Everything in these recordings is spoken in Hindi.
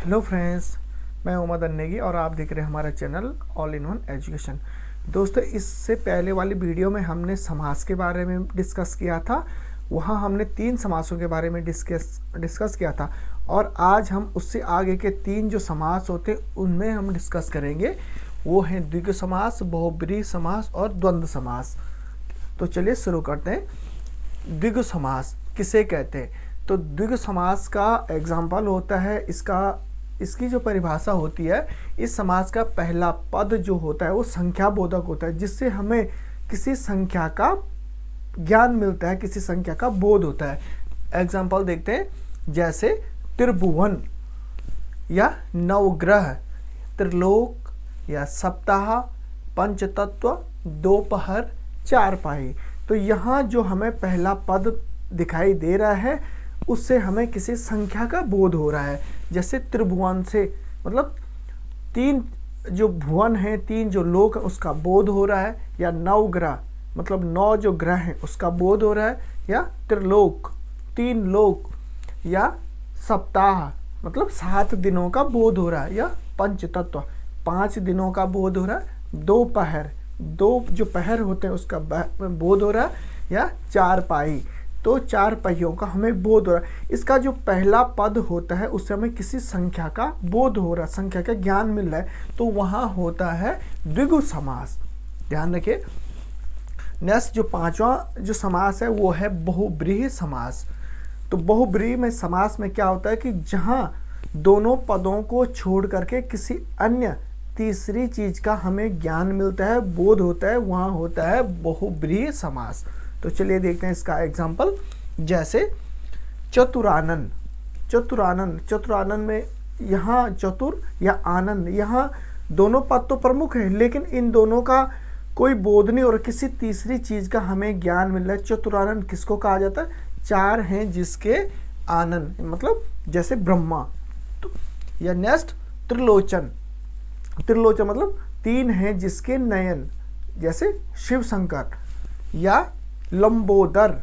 हेलो फ्रेंड्स, मैं उमद अन्नेगी और आप देख रहे हैं हमारा channel all in one education. दोस्तों, इससे पहले वाली वीडियो में हमने समास के बारे में डिस्कस किया था। वहाँ हमने 3 समासों के बारे में डिस्कस किया था और आज हम उससे आगे के 3 जो समास होते हैं उनमें हम डिस्कस करेंगे। वो हैं द्विगु समास, बहुब्रीहि समास और द्वंद्व समास। तो चलिए शुरू करते हैं। द्विगु समास किसे कहते हैं? तो द्विगु समास का एग्जाम्पल होता है, इसकी जो परिभाषा होती है, इस समास का पहला पद जो होता है वो संख्या बोधक होता है, जिससे हमें किसी संख्या का ज्ञान मिलता है, किसी संख्या का बोध होता है। एग्जाम्पल देखते हैं, जैसे त्रिभुवन या नवग्रह, त्रिलोक या सप्ताह, पंचतत्व, दोपहर, चारपाई। तो यहाँ जो हमें पहला पद दिखाई दे रहा है उससे हमें किसी संख्या का बोध हो रहा है। जैसे त्रिभुवन से मतलब 3 जो भुवन हैं, 3 जो लोक हैं, उसका बोध हो रहा है। या नवग्रह मतलब 9 जो ग्रह हैं उसका बोध हो रहा है। या त्रिलोक 3 लोक। या सप्ताह मतलब 7 दिनों का बोध हो रहा है। या पंचतत्व 5 दिनों का बोध हो रहा है। दोपहर 2 जो पहर होते हैं उसका बोध हो रहा है। या चारपाई तो 4 पहियों का हमें बोध हो रहा है। इसका जो पहला पद होता है उससे हमें किसी संख्या का बोध हो रहा है, संख्या का ज्ञान मिल रहा है, तो वहाँ होता है द्विगु समास। ध्यान रखिए। नेक्स्ट जो 5वां जो समास है वो है बहुब्रीहि समास। तो बहुब्रीहि में समास में क्या होता है कि जहाँ दोनों पदों को छोड़ करके किसी अन्य तीसरी चीज का हमें ज्ञान मिलता है, बोध होता है, वहाँ होता है बहुब्रीहि समास। तो चलिए देखते हैं इसका एग्जाम्पल। जैसे चतुरानन, चतुरानन में यहाँ चतुर या आनंद, यहाँ दोनों पद तो प्रमुख हैं लेकिन इन दोनों का कोई बोध नहीं और किसी तीसरी चीज का हमें ज्ञान मिल रहा है। चतुरानन किसको कहा जाता है? 4 हैं जिसके आनंद, मतलब जैसे ब्रह्मा। तो या नेक्स्ट त्रिलोचन, त्रिलोचन मतलब 3 हैं जिसके नयन, जैसे शिव शंकर। या लंबोदर,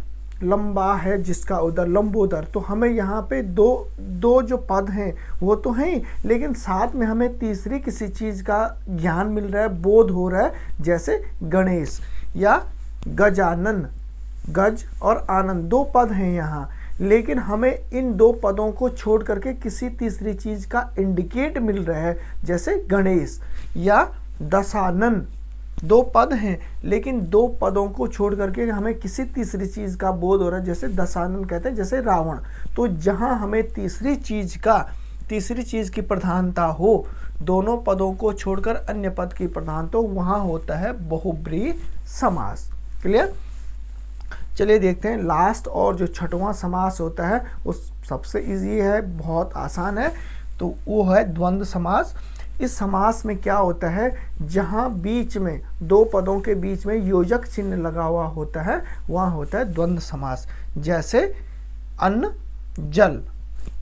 लंबा है जिसका उदर, लंबोदर। तो हमें यहाँ पे दो जो पद हैं वो तो हैं लेकिन साथ में हमें तीसरी किसी चीज का ज्ञान मिल रहा है, बोध हो रहा है, जैसे गणेश। या गजानन, गज और आनंद 2 पद हैं यहाँ, लेकिन हमें इन 2 पदों को छोड़ करके किसी तीसरी चीज का इंडिकेट मिल रहा है, जैसे गणेश। या दशानन 2 पद हैं लेकिन 2 पदों को छोड़ करके हमें किसी तीसरी चीज का बोध हो रहा है, जैसे दशानन कहते हैं, जैसे रावण। तो जहां हमें तीसरी चीज की प्रधानता हो, दोनों पदों को छोड़कर अन्य पद की प्रधानता, वहां होता है बहुब्रीहि समास। क्लियर? चलिए देखते हैं लास्ट और जो 6वां समास होता है वो सबसे इजी है, बहुत आसान है। तो वो है द्वंद्व समास। इस समास में क्या होता है, जहां बीच में 2 पदों के बीच में योजक चिन्ह लगा हुआ होता है वहां होता है द्वंद्व समास। जैसे अन्न जल,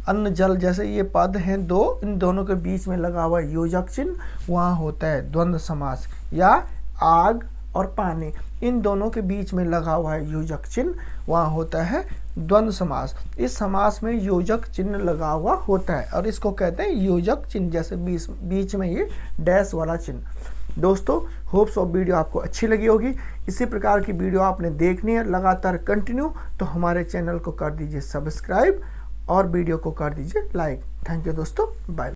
अन्न जल जैसे ये पद हैं 2, इन दोनों के बीच में लगा हुआ योजक चिन्ह, वहां होता है द्वंद्व समास। या आग और पानी, इन दोनों के बीच में लगा हुआ है योजक चिन्ह, वहां होता है द्वंद्व समास। इस समास में योजक चिन्ह लगा हुआ होता है और इसको कहते हैं योजक चिन्ह, जैसे बीच में ये डैश वाला चिन्ह। दोस्तों, होप्स ऑफ वीडियो आपको अच्छी लगी होगी। इसी प्रकार की वीडियो आपने देखनी है लगातार कंटिन्यू, तो हमारे चैनल को कर दीजिए सब्सक्राइब और वीडियो को कर दीजिए लाइक। थैंक यू दोस्तों, बाय।